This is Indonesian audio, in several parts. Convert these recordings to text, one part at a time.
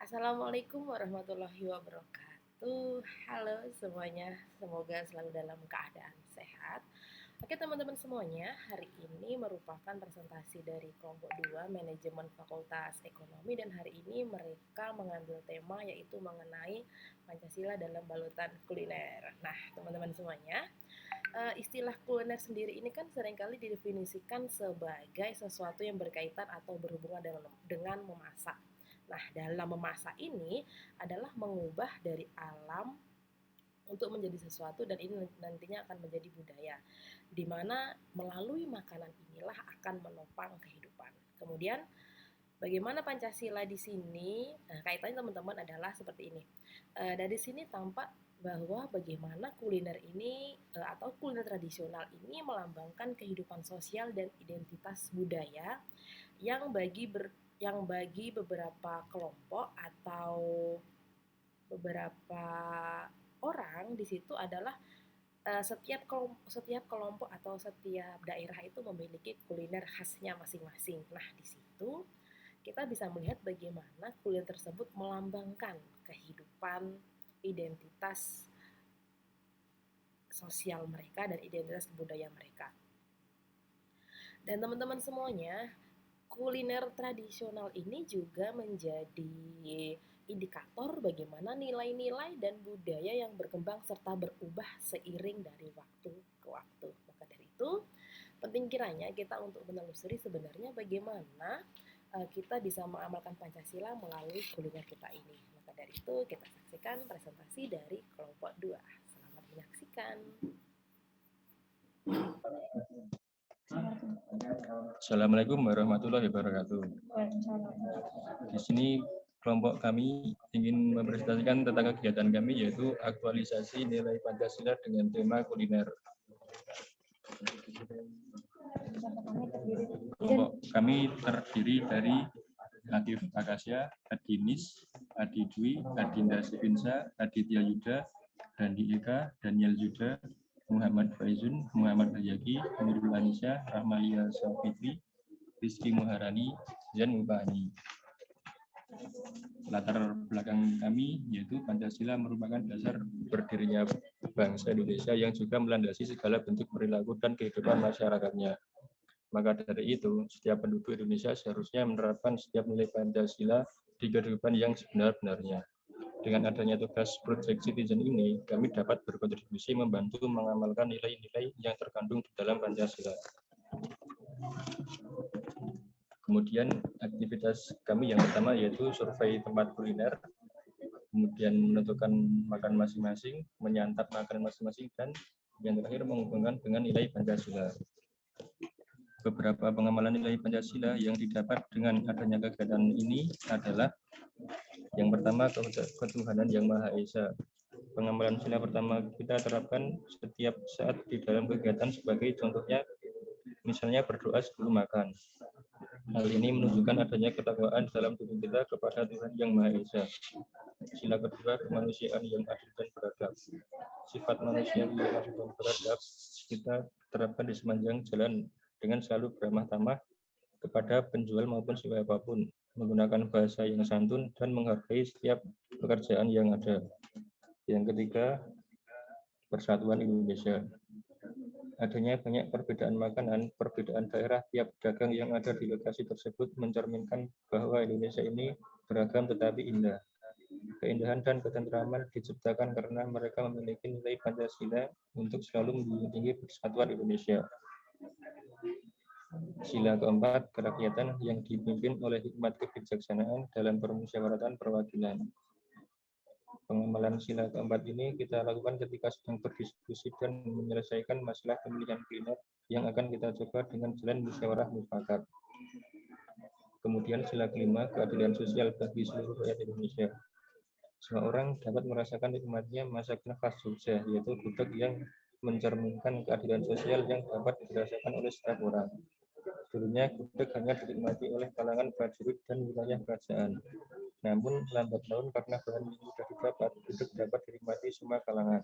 Assalamualaikum warahmatullahi wabarakatuh. Halo semuanya, semoga selalu dalam keadaan sehat. Oke teman-teman semuanya, hari ini merupakan presentasi dari kelompok 2 Manajemen Fakultas Ekonomi dan hari ini mereka mengambil tema yaitu mengenai Pancasila dalam balutan kuliner. Nah teman-teman semuanya, istilah kuliner sendiri ini kan seringkali didefinisikan sebagai sesuatu yang berkaitan atau berhubungan dengan memasak. Nah, dalam memasak ini adalah mengubah dari alam untuk menjadi sesuatu dan ini nantinya akan menjadi budaya di mana melalui makanan inilah akan menopang kehidupan. Kemudian bagaimana Pancasila di sini? Nah, kaitannya teman-teman adalah seperti ini. Dari sini tampak bahwa bagaimana kuliner ini atau kuliner tradisional ini melambangkan kehidupan sosial dan identitas budaya yang bagi beberapa kelompok atau beberapa orang di situ adalah setiap kelompok atau setiap daerah itu memiliki kuliner khasnya masing-masing. Nah, di situ kita bisa melihat bagaimana kuliner tersebut melambangkan kehidupan, identitas sosial mereka dan identitas budaya mereka. Dan teman-teman semuanya, kuliner tradisional ini juga menjadi indikator bagaimana nilai-nilai dan budaya yang berkembang serta berubah seiring dari waktu ke waktu. Maka dari itu, penting kiranya kita untuk menelusuri sebenarnya bagaimana kita bisa mengamalkan Pancasila melalui kuliner kita ini. Maka dari itu, kita saksikan presentasi dari kelompok 2. Selamat menyaksikan. Assalamualaikum warahmatullahi wabarakatuh. Di sini kelompok kami ingin mempresentasikan tentang kegiatan kami yaitu aktualisasi nilai Pancasila dengan tema kuliner. Kelompok kami terdiri dari Latif Akasya, Adinis, Adi Dwi, Adinda Sivinsa, Aditya Yuda, Dandi Eka, Daniel Yuda, Muhammad Faizun, Muhammad Hayaki, Nurul Anissa, Rahmalia Safitri, Rizky Muharani, Zan Mubani. Latar belakang kami yaitu Pancasila merupakan dasar berdirinya bangsa Indonesia yang juga melandasi segala bentuk perilaku dan kehidupan masyarakatnya. Maka dari itu, setiap penduduk Indonesia seharusnya menerapkan setiap nilai Pancasila di kehidupan yang sebenar-benarnya. Dengan adanya tugas Project Citizen ini, kami dapat berkontribusi membantu mengamalkan nilai-nilai yang terkandung di dalam Pancasila. Kemudian aktivitas kami yang pertama yaitu survei tempat kuliner, kemudian menentukan makan masing-masing, menyantap makan masing-masing, dan yang terakhir menghubungkan dengan nilai Pancasila. Beberapa pengamalan nilai Pancasila yang didapat dengan adanya kegiatan ini adalah yang pertama, ketuhanan yang Maha Esa. Pengamalan sila pertama kita terapkan setiap saat di dalam kegiatan sebagai contohnya, misalnya berdoa sebelum makan. Hal ini menunjukkan adanya ketakwaan dalam diri kita kepada Tuhan yang Maha Esa. Sila kedua, kemanusiaan yang adil dan beradab. Sifat manusia yang adil dan beradab kita terapkan di sepanjang jalan dengan selalu beramah tamah kepada penjual maupun siapapun, menggunakan bahasa yang santun dan menghargai setiap pekerjaan yang ada. Yang ketiga, persatuan Indonesia. Adanya banyak perbedaan makanan, perbedaan daerah tiap pedagang yang ada di lokasi tersebut mencerminkan bahwa Indonesia ini beragam tetapi indah. Keindahan dan ketentraman diciptakan karena mereka memiliki nilai Pancasila untuk selalu menjunjung tinggi persatuan Indonesia. Sila keempat, kerakyatan yang dipimpin oleh hikmat kebijaksanaan dalam permusyawaratan perwakilan. Pengamalan sila keempat ini kita lakukan ketika sedang berdiskusi dan menyelesaikan masalah pemilihan kuliner yang akan kita coba dengan jalan musyawarah mufakat. Kemudian sila kelima, keadilan sosial bagi seluruh rakyat Indonesia. Semua orang dapat merasakan nikmatnya masakan khas Jogja, yaitu gudeg yang mencerminkan keadilan sosial yang dapat dirasakan oleh setiap orang. Dulunya gudeg hanya dinikmati oleh kalangan prajurit dan wilayah kerajaan. Namun lambat laun karena bahan yang mudah didapat, gudeg dapat dinikmati semua kalangan.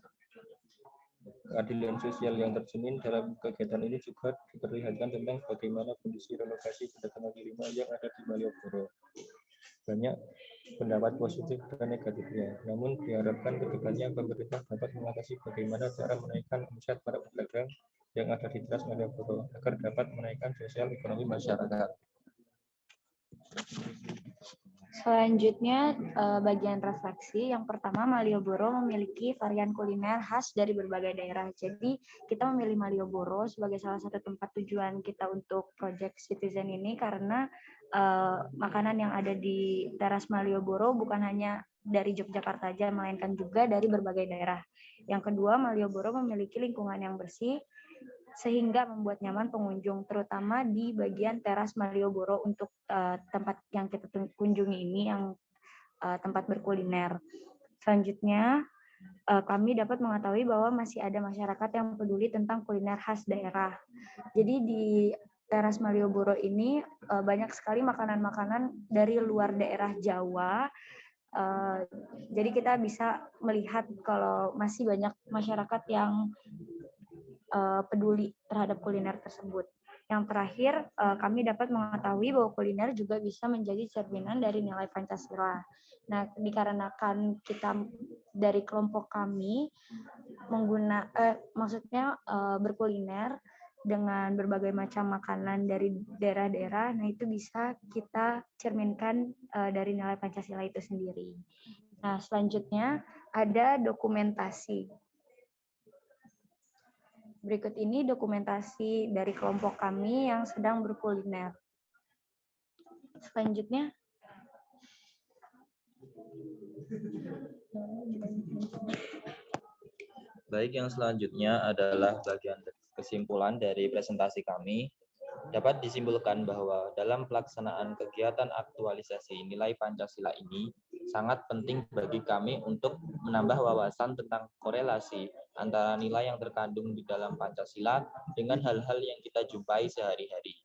Keadilan sosial yang tercermin dalam kegiatan ini juga diperlihatkan tentang bagaimana kondisi relokasi pedagang kaki lima yang ada di Malioboro. Banyak pendapat positif dan negatifnya. Namun diharapkan kedepannya pemerintah dapat mengatasi bagaimana cara menaikkan omset para pedagang yang ada di Teras Malioboro agar dapat menaikkan sosial ekonomi masyarakat. Selanjutnya bagian refleksi. Yang pertama, Malioboro memiliki varian kuliner khas dari berbagai daerah. Jadi kita memilih Malioboro sebagai salah satu tempat tujuan kita untuk Project Citizen ini karena makanan yang ada di Teras Malioboro bukan hanya dari Yogyakarta saja, melainkan juga dari berbagai daerah. Yang kedua, Malioboro memiliki lingkungan yang bersih sehingga membuat nyaman pengunjung, terutama di bagian Teras Malioboro untuk tempat yang kita kunjungi ini, yang tempat berkuliner. Selanjutnya, kami dapat mengetahui bahwa masih ada masyarakat yang peduli tentang kuliner khas daerah. Jadi di Teras Malioboro ini banyak sekali makanan-makanan dari luar daerah Jawa. Jadi kita bisa melihat kalau masih banyak masyarakat yang peduli terhadap kuliner tersebut. Yang terakhir, kami dapat mengetahui bahwa kuliner juga bisa menjadi cerminan dari nilai Pancasila. Nah, dikarenakan kita dari kelompok kami berkuliner dengan berbagai macam makanan dari daerah-daerah, nah itu bisa kita cerminkan dari nilai Pancasila itu sendiri. Nah, selanjutnya ada dokumentasi. Berikut ini dokumentasi dari kelompok kami yang sedang berkuliner. Selanjutnya, baik, yang selanjutnya adalah bagian kesimpulan dari presentasi kami. Dapat disimpulkan bahwa dalam pelaksanaan kegiatan aktualisasi nilai Pancasila ini sangat penting bagi kami untuk menambah wawasan tentang korelasi antara nilai yang terkandung di dalam Pancasila dengan hal-hal yang kita jumpai sehari-hari.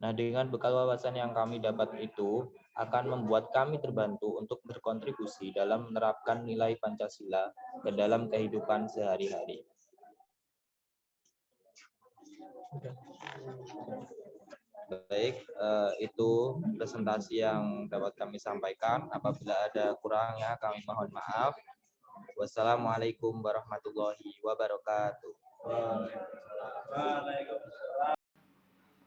Nah, dengan bekal wawasan yang kami dapat itu akan membuat kami terbantu untuk berkontribusi dalam menerapkan nilai Pancasila ke dalam kehidupan sehari-hari. Baik, itu presentasi yang dapat kami sampaikan. Apabila ada kurangnya, kami mohon maaf. Wassalamualaikum warahmatullahi wabarakatuh.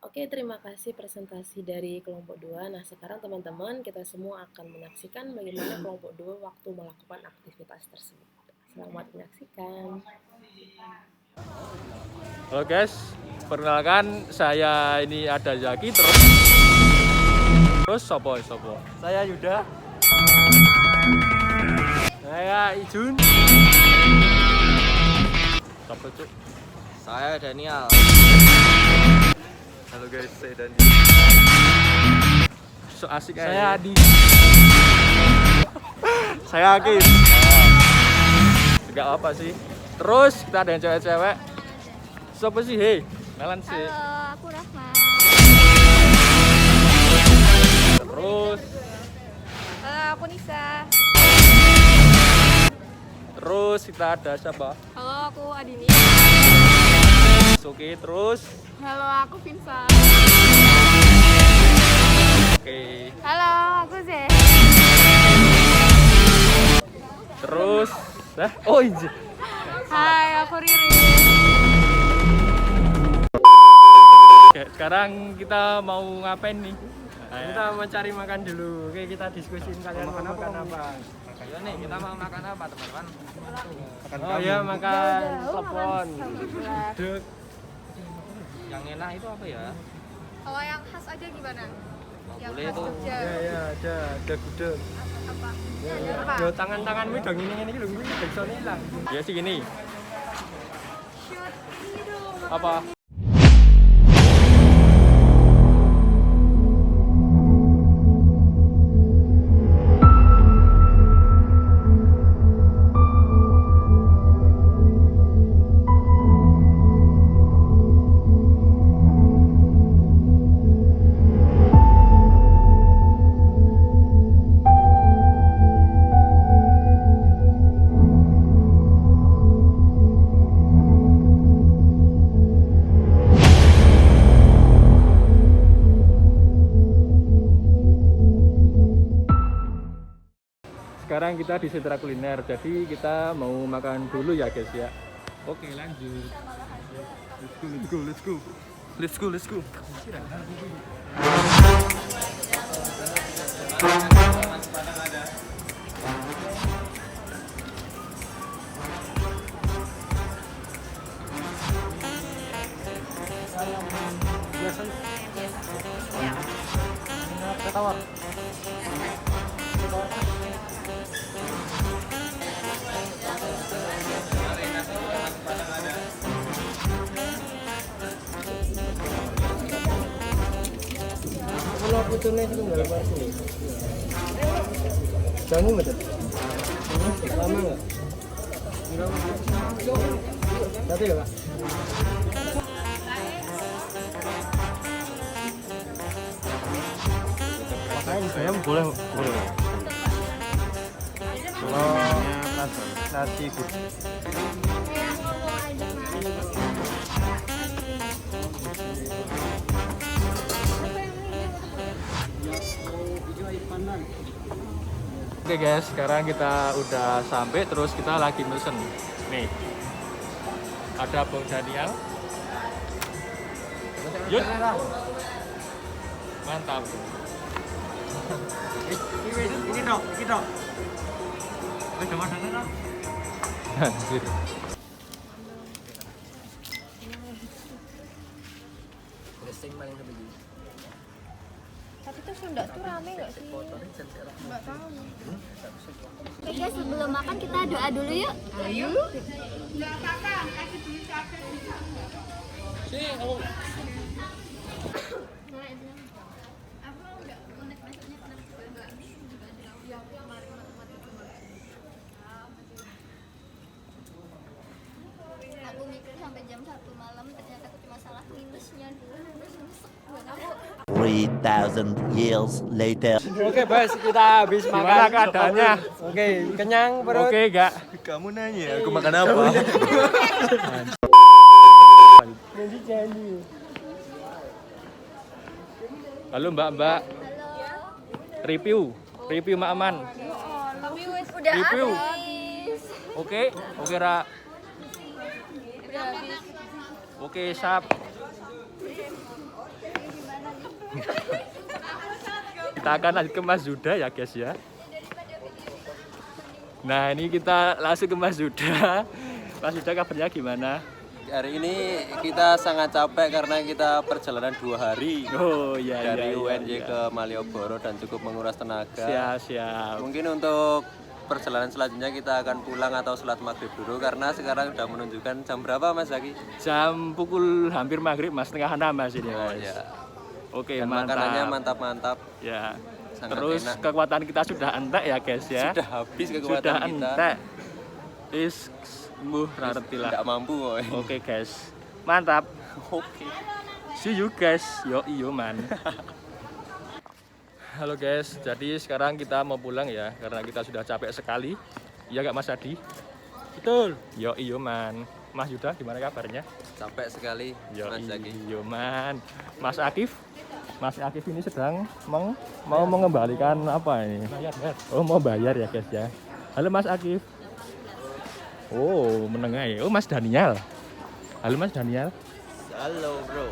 Oke, terima kasih presentasi dari kelompok 2. Nah, sekarang teman-teman kita semua akan menyaksikan bagaimana kelompok 2 waktu melakukan aktivitas tersebut. Selamat menyaksikan. Halo guys, perkenalkan saya ini ada Zaki, terus sopo. Saya Yuda. Saya Ijun. Sopo cuk. Saya Daniel. Halo guys, saya Daniel. So asik aja. Saya Adi. Saya Akif. Enggak apa sih. Terus kita ada yang cewek-cewek. Siapa sih? Hei, kenalan sih. Halo, aku Rahma. Terus. Halo, aku Nisa. Terus kita ada siapa? Halo, aku Adini. Oke, terus. Halo, aku Vinsa. Oke. Halo, aku Zeh. Terus. Oh iya. Hai, aku Riri. Oke, sekarang kita mau ngapain nih? Kita mau cari makan dulu. Oke, kita diskusiin kalian mau makan apa. Ayo nih, kita mau makan apa teman-teman? Oh iya, makan telepon. Duduk. Yang enak itu apa ya? Kalau yang khas aja gimana? Yang Boleh khas tuh. Jogja. Ya, ada gudeg. Apa? Ya, yo tangan-tanganmu dong ini lho, kuwi bisa hilang. Ya sih gini. Shoot ini dong. Apa? sekarang kita di sentra kuliner. Jadi kita mau makan dulu ya guys ya. Oke, lanjut. Let's go. Kalau putusnya itu nggak lepas nih. Jangan betul. Lama nggak? Satu ya Pak. Saya boleh. Kalau nasi putih. Oke guys, sekarang kita udah sampai, terus kita lagi mesen. Nih, ada Bang Daniel. Yuk, mantap. Ini dong. Udah makan dong. Anjir. Tapi tuh Sunda tuh rame nggak sih? Nggak tahu. Oke guys, sebelum makan kita doa dulu yuk. Ayo. Aku mikir sampai jam 1 malam, ternyata aku cuma salah minusnya dulu. Terus nyesek buat aku. 3,000 years later. Oke, Bas, kita habis makan. Gimana keadaannya? Oke, kenyang perut? Oke, enggak. Kamu nanya, aku makan apa? Halo Mbak. Review Mak Aman. Tapi wes udah Review. habis. Oke, Ra. Udah habis. Oke, Sap. Kita akan lanjut ke Mas Yuda ya guys ya. Nah, ini kita langsung ke Mas Yuda. Mas Yuda, kabarnya gimana? Hari ini kita sangat capek karena kita perjalanan 2 hari Oh iya, dari iya, UNJ iya. ke Malioboro dan cukup menguras tenaga. Siap. Mungkin untuk perjalanan selanjutnya kita akan pulang atau sholat maghrib dulu karena sekarang sudah menunjukkan jam berapa Mas Zaki? Jam pukul hampir maghrib Mas, setengah 6 Mas ini Mas. Ya. Oke, Dan mantap. makanannya mantap-mantap. Ya. Sangat Terus enak. kekuatan kita sudah entek ya guys ya. Sudah habis kekuatan Sudah kita. entek. Rarti lah. Tidak mampu kok. Oke guys, mantap. Oke. See you guys. Yo man. Halo guys, jadi sekarang kita mau pulang ya karena kita sudah capek sekali. Iya gak Mas Adi? Betul. Yo man. Mas Yuda gimana kabarnya? Capek sekali Mas Zaki. Yo man. Mas Akif ini sedang mau mengembalikan apa ini? Oh, mau bayar ya guys ya. Halo Mas Akif. Oh, menengah ya. Oh, Mas Daniel. Halo Mas Daniel. Halo bro.